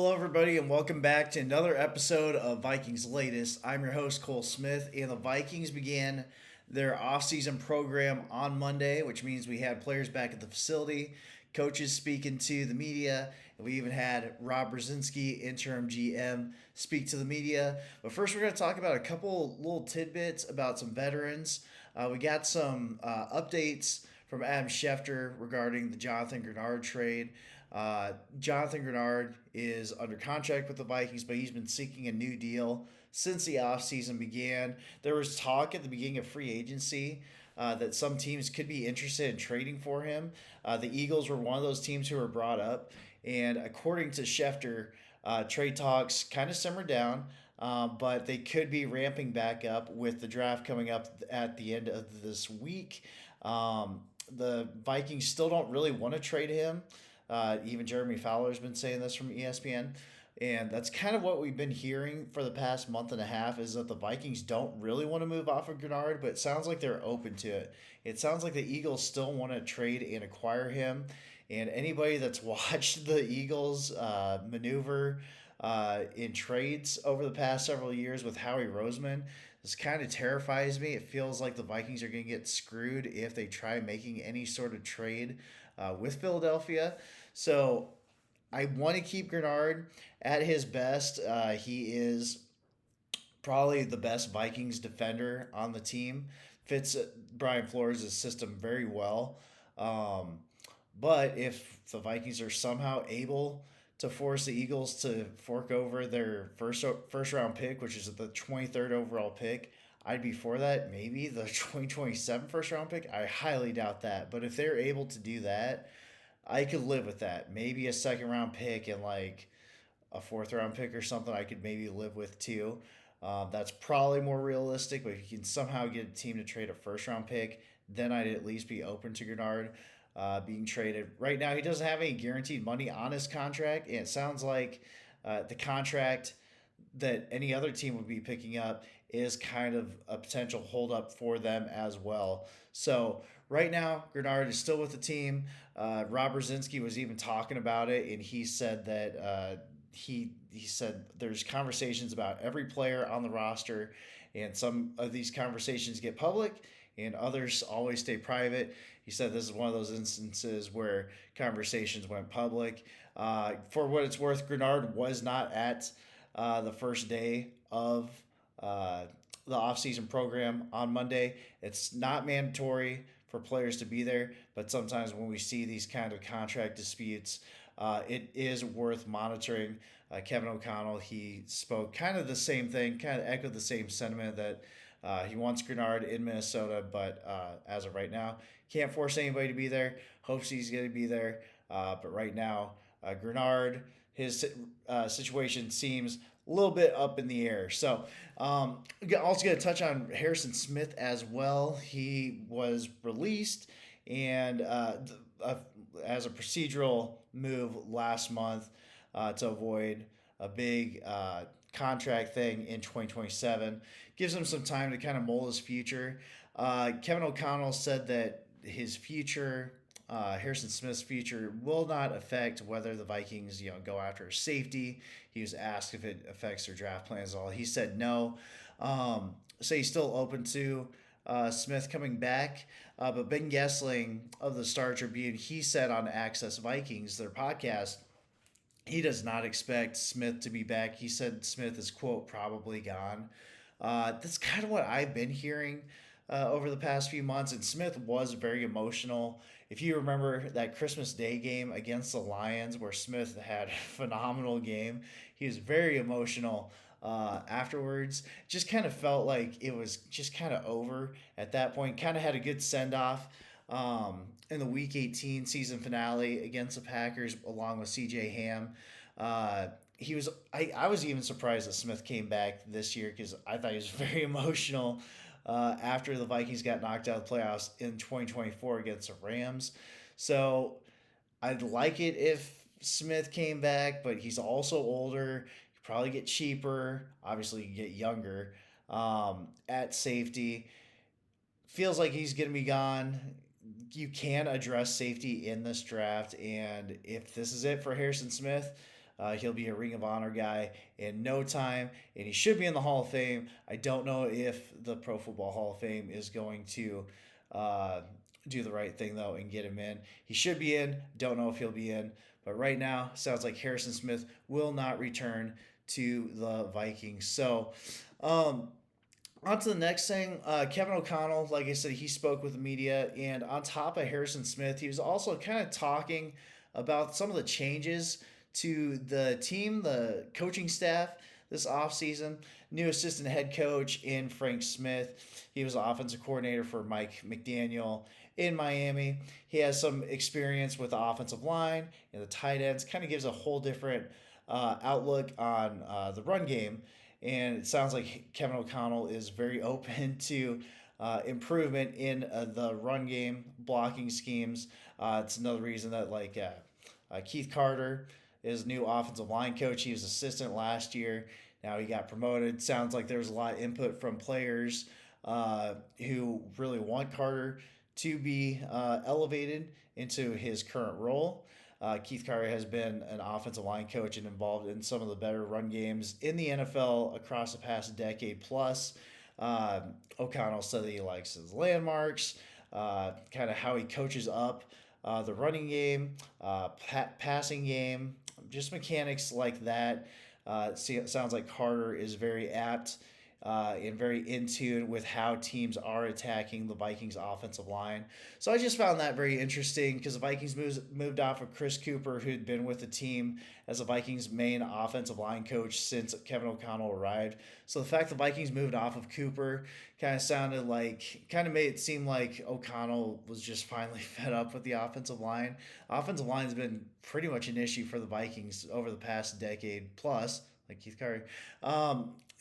Hello, everybody, and welcome back to another episode of Vikings Latest. I'm your host, Cole Smith, and the Vikings began their offseason program on Monday, which means we had players back at the facility, coaches speaking to the media, and we even had Rob Brzezinski, interim GM, speak to the media. But first, we're going to talk about a couple little tidbits about some veterans. We got some updates from Adam Schefter regarding the Jonathan Grenard trade. Jonathan Grenard is under contract with the Vikings, but he's been seeking a new deal since the offseason began. There was talk at the beginning of free agency that some teams could be interested in trading for him. The Eagles were one of those teams who were brought up, and according to Schefter, trade talks kind of simmered down. But they could be ramping back up with the draft coming up at the end of this week. The Vikings still don't really want to trade him. Even Jeremy Fowler's been saying this from ESPN. And that's kind of what we've been hearing for the past month and a half is that the Vikings don't really want to move off of Grenard, but it sounds like they're open to it. It sounds like the Eagles still want to trade and acquire him. And anybody that's watched the Eagles maneuver in trades over the past several years with Howie Roseman, this kind of terrifies me. It feels like the Vikings are going to get screwed if they try making any sort of trade with Philadelphia. So I want to keep Grenard at his best. He is probably the best Vikings defender on the team. Fits Brian Flores' system very well. But if the Vikings are somehow able to force the Eagles to fork over their first round pick, which is the 23rd overall pick, I'd be for that. Maybe the 2027 first round pick. I highly doubt that. But if they're able to do that, I could live with that. Maybe a second round pick and like a fourth round pick or something I could maybe live with too. That's probably more realistic, but if you can somehow get a team to trade a first round pick, then I'd at least be open to Grenard being traded. Right now, he doesn't have any guaranteed money on his contract, and it sounds like the contract that any other team would be picking up is kind of a potential holdup for them as well. So right now, Grenard is still with the team. Rob Brzezinski was even talking about it, and he said that he said there's conversations about every player on the roster, and some of these conversations get public, and others always stay private. He said this is one of those instances where conversations went public. For what it's worth, Grenard was not at the first day of the offseason program on Monday. It's not mandatory for players to be there, but sometimes when we see these kind of contract disputes, it is worth monitoring. Kevin O'Connell, he spoke kind of the same thing, kind of echoed the same sentiment that he wants Grenard in Minnesota, but as of right now, can't force anybody to be there. Hopes he's going to be there, but right now, Grenard, his situation seems a little bit up in the air. So, also going to touch on Harrison Smith as well. He was released and as a procedural move last month to avoid a big contract thing in 2027. Gives him some time to kind of mold his future. Kevin O'Connell said that his future, Harrison Smith's future, will not affect whether the Vikings, go after safety. He was asked if it affects their draft plans at all. He said no. So he's still open to Smith coming back. But Ben Gessling of the Star Tribune, he said on Access Vikings, their podcast, he does not expect Smith to be back. He said Smith is, quote, probably gone. That's kind of what I've been hearing over the past few months. And Smith was very emotional. If you remember that Christmas Day game against the Lions where Smith had a phenomenal game, he was very emotional afterwards. Just kind of felt like it was just kind of over at that point. Kind of had a good send-off in the Week 18 season finale against the Packers along with C.J. Ham. I was even surprised that Smith came back this year because I thought he was very emotional after the Vikings got knocked out of the playoffs in 2024 against the Rams. So I'd like it if Smith came back, but he's also older. You probably get cheaper. Obviously, you get younger at safety. Feels like he's going to be gone. You can address safety in this draft, and if this is it for Harrison Smith, He'll be a Ring of Honor guy in no time, and he should be in the Hall of Fame. I don't know if the Pro Football Hall of Fame is going to uh, do the right thing, though, and get him in. He should be in. Don't know if he'll be in. But right now, sounds like Harrison Smith will not return to the Vikings. So, um, on to the next thing. Kevin O'Connell, like I said, he spoke with the media, and on top of Harrison Smith, he was also kind of talking about some of the changes to the team, the coaching staff this offseason. New assistant head coach in Frank Smith. He was the offensive coordinator for Mike McDaniel in Miami. He has some experience with the offensive line and the tight ends. Kind of gives a whole different outlook on the run game. And it sounds like Kevin O'Connell is very open to improvement in the run game blocking schemes. It's another reason that Keith Carter is new offensive line coach. He was assistant last year. Now he got promoted. Sounds like there was a lot of input from players who really want Carter to be elevated into his current role. Keith Carter has been an offensive line coach and involved in some of the better run games in the NFL across the past decade plus. O'Connell said that he likes his landmarks, kind of how he coaches up the running game, passing game, just mechanics like that. It sounds like Carter is very apt and very in tune with how teams are attacking the Vikings offensive line. So I just found that very interesting because the Vikings moved off of Chris Cooper, who had been with the team as the Vikings' main offensive line coach since Kevin O'Connell arrived. So the fact the Vikings moved off of Cooper kind of made it seem like O'Connell was just finally fed up with the offensive line. Offensive line has been pretty much an issue for the Vikings over the past decade plus, like Keith Carter.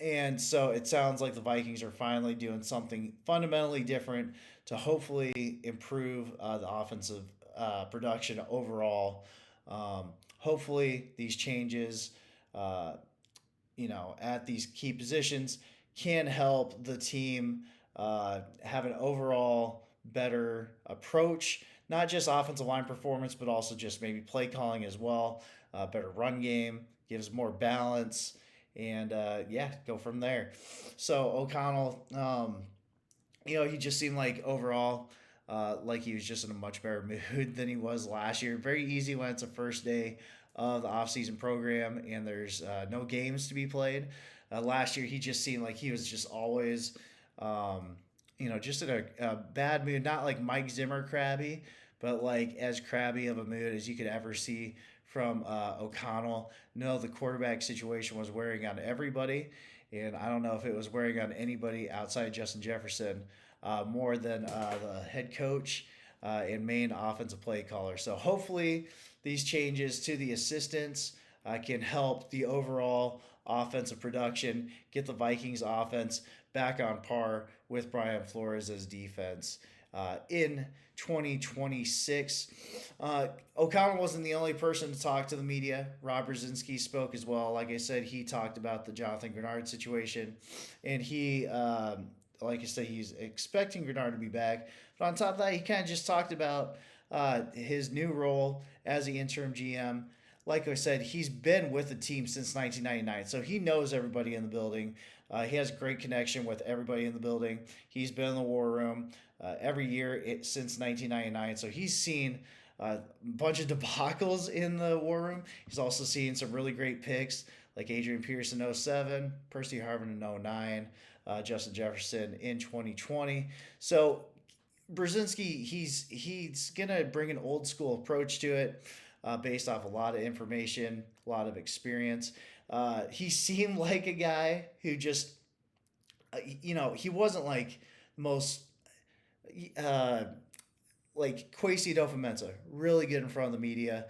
And so it sounds like the Vikings are finally doing something fundamentally different to hopefully improve the offensive production overall. Hopefully, these changes, at these key positions can help the team have an overall better approach, not just offensive line performance, but also just maybe play calling as well. Better run game, gives more balance, and go from there. So O'Connell, he just seemed like overall, like he was just in a much better mood than he was last year. Very easy when it's the first day of the offseason program and there's no games to be played. Last year, he just seemed like he was just always, just in a bad mood. Not like Mike Zimmer crabby, but like as crabby of a mood as you could ever see from O'Connell. No, the quarterback situation was wearing on everybody, and I don't know if it was wearing on anybody outside Justin Jefferson more than the head coach and main offensive play caller. So hopefully these changes to the assistants can help the overall offensive production, get the Vikings offense back on par with Brian Flores' defense in 2026. O'Connell wasn't the only person to talk to the media. Rob Brzezinski spoke as well. Like I said, he talked about the Jonathan Grenard situation, and he, like I said, he's expecting Grenard to be back. But on top of that, he kind of just talked about his new role as the interim GM. Like I said, he's been with the team since 1999, so he knows everybody in the building. He has a great connection with everybody in the building. He's been in the war room every year since 1999, so he's seen a bunch of debacles in the war room. He's also seen some really great picks like Adrian Pierce in 07, Percy Harvin in 09, Justin Jefferson in 2020. So Brzezinski, he's gonna bring an old school approach to it. Based off a lot of information, a lot of experience. He seemed like a guy who just, he wasn't like most, like Kwesi Adofo-Mensah, really good in front of the media.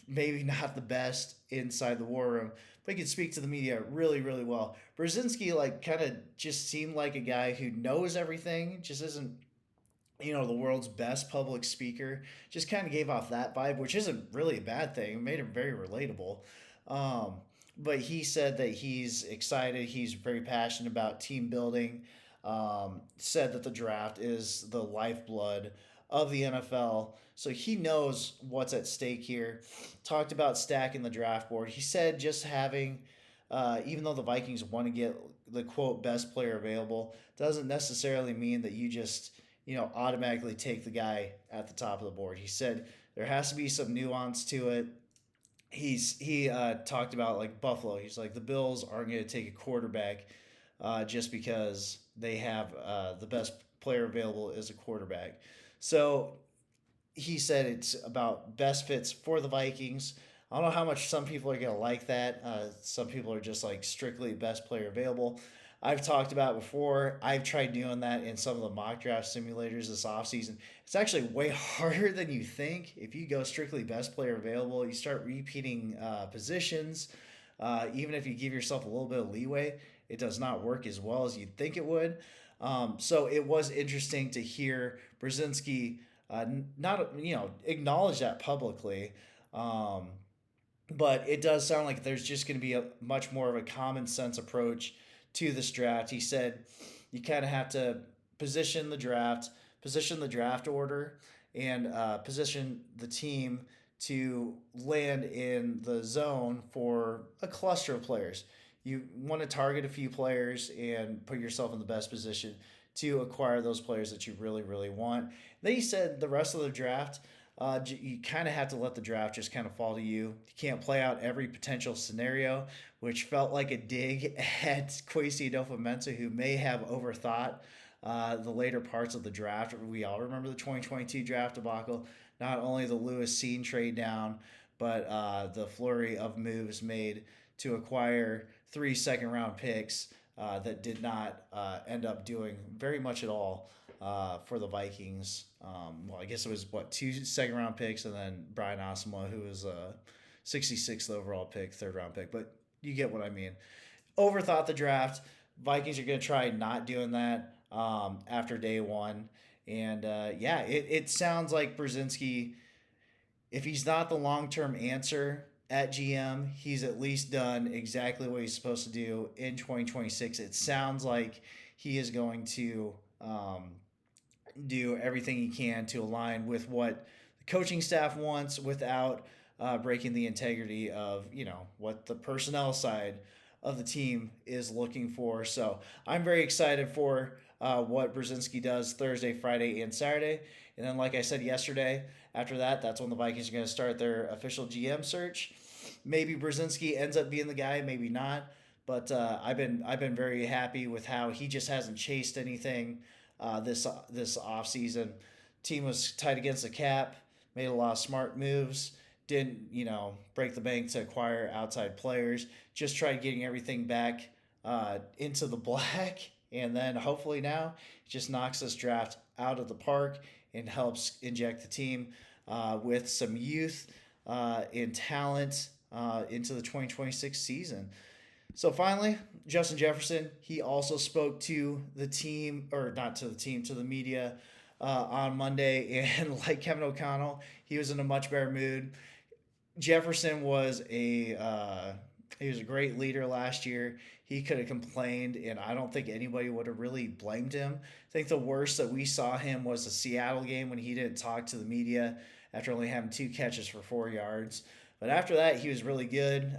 Maybe not the best inside the war room, but he could speak to the media really, really well. Brzezinski, kind of just seemed like a guy who knows everything, just isn't the world's best public speaker. Just kind of gave off that vibe, which isn't really a bad thing. It made him very relatable. But he said that he's excited. He's very passionate about team building. Said that the draft is the lifeblood of the NFL. So he knows what's at stake here. Talked about stacking the draft board. He said just having, even though the Vikings want to get the quote best player available, doesn't necessarily mean that you just automatically take the guy at the top of the board. He said there has to be some nuance to it. He talked about like Buffalo. He's like the Bills aren't going to take a quarterback just because they have the best player available is a quarterback. So he said it's about best fits for the Vikings. I don't know how much some people are going to like that. Some people are just like strictly best player available. I've talked about before. I've tried doing that in some of the mock draft simulators this offseason. It's actually way harder than you think. If you go strictly best player available, you start repeating positions. Even if you give yourself a little bit of leeway, it does not work as well as you'd think it would. So it was interesting to hear Brzezinski not acknowledge that publicly. But it does sound like there's just going to be a much more of a common sense approach to this draft. He said you kind of have to position the draft order, and position the team to land in the zone for a cluster of players. You want to target a few players and put yourself in the best position to acquire those players that you really, really want. Then he said the rest of the draft, you kind of have to let the draft just kind of fall to you. You can't play out every potential scenario, which felt like a dig at Kwesi Adofo-Mensah, who may have overthought the later parts of the draft. We all remember the 2022 draft debacle. Not only the Lewis Cine trade down, but the flurry of moves made to acquire 3 second-round picks that did not end up doing very much at all for the Vikings. Well, I guess it was 2 second-round picks, and then Brian Asamoah, who was a 66th overall pick, third-round pick. But you get what I mean. Overthought the draft. Vikings are going to try not doing that after day one. And it sounds like Brzezinski, if he's not the long-term answer at GM, he's at least done exactly what he's supposed to do in 2026. It sounds like he is going to do everything he can to align with what the coaching staff wants without breaking the integrity of what the personnel side of the team is looking for. So I'm very excited for what Brzezinski does Thursday, Friday, and Saturday. And then, like I said yesterday, after that, that's when the Vikings are going to start their official GM search. Maybe Brzezinski ends up being the guy, maybe not. But I've been very happy with how he just hasn't chased anything this offseason. Team was tight against the cap, made a lot of smart moves, didn't break the bank to acquire outside players. Just tried getting everything back into the black, and then hopefully now it just knocks this draft out of the park and helps inject the team with some youth and talent into the 2026 season. So finally, Justin Jefferson, he also spoke to the team, or not to the team, to the media on Monday. And like Kevin O'Connell, he was in a much better mood. Jefferson was he was a great leader last year. He could have complained, and I don't think anybody would have really blamed him. I think the worst that we saw him was the Seattle game when he didn't talk to the media after only having 2 catches for 4 yards. But after that, he was really good.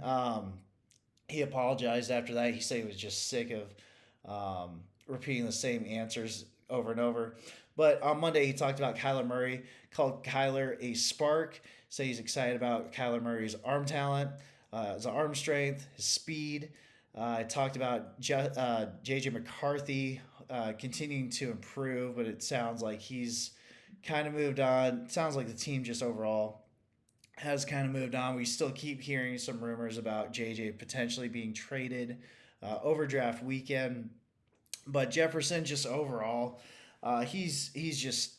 He apologized after that. He said he was just sick of repeating the same answers over and over. But on Monday, he talked about Kyler Murray, called Kyler a spark. So he's excited about Kyler Murray's arm talent, his arm strength, his speed. I talked about J.J. McCarthy continuing to improve, but it sounds like he's kind of moved on. It sounds like the team just overall has kind of moved on. We still keep hearing some rumors about JJ potentially being traded over draft weekend. But Jefferson, just overall, he's just,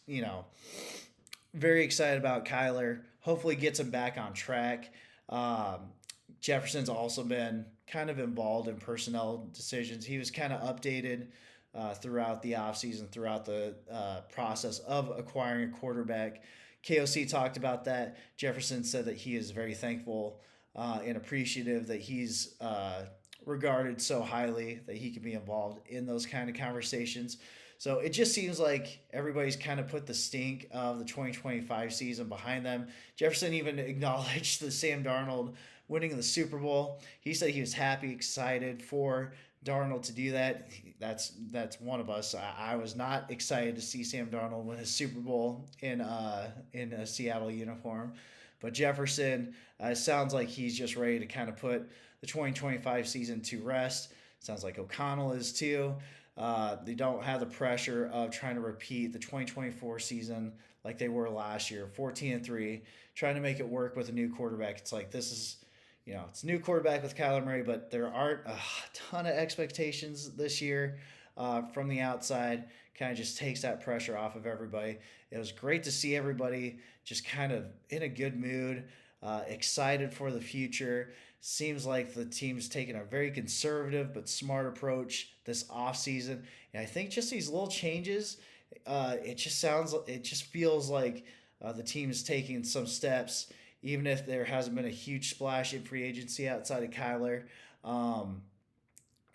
very excited about Kyler. Hopefully gets him back on track. Jefferson's also been kind of involved in personnel decisions. He was kind of updated throughout the offseason, throughout the process of acquiring a quarterback. KOC talked about that. Jefferson said that he is very thankful and appreciative that he's regarded so highly that he can be involved in those kind of conversations. So it just seems like everybody's kind of put the stink of the 2025 season behind them. Jefferson even acknowledged the Sam Darnold winning the Super Bowl. He said he was happy, excited for Darnold to do that. That's one of us. I was not excited to see Sam Darnold win his Super Bowl in a Seattle uniform, but Jefferson sounds like he's just ready to kind of put the 2025 season to rest. Sounds like O'Connell is too. They don't have the pressure of trying to repeat the 2024 season like they were last year, 14-3, trying to make it work with a new quarterback. It's like this is, it's a new quarterback with Kyler Murray, but there aren't a ton of expectations this year from the outside. Kind of just takes that pressure off of everybody. It was great to see everybody just kind of in a good mood, excited for the future. Seems like the team's taking a very conservative but smart approach this offseason. And I think just these little changes, it just feels like the team is taking some steps, even if there hasn't been a huge splash in free agency outside of Kyler. Um,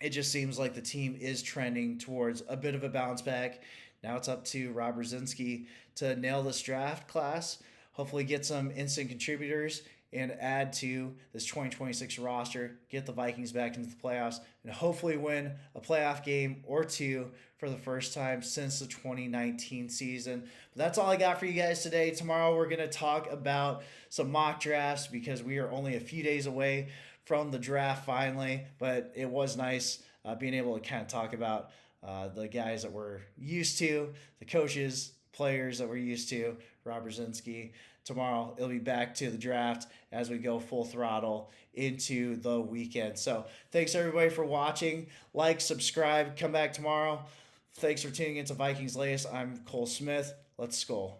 it just seems like the team is trending towards a bit of a bounce back. Now it's up to Rob Brzezinski to nail this draft class, hopefully get some instant contributors, and add to this 2026 roster, get the Vikings back into the playoffs, and hopefully win a playoff game or two for the first time since the 2019 season. But that's all I got for you guys today. Tomorrow we're going to talk about some mock drafts because we are only a few days away from the draft finally, but it was nice being able to kind of talk about the guys that we're used to, the coaches, players that we're used to, Rob Brzezinski. Tomorrow it'll be back to the draft as we go full throttle into the weekend. So thanks everybody for watching. Like, subscribe, come back tomorrow. Thanks for tuning into Vikings Latest. I'm Cole Smith. Let's Skull.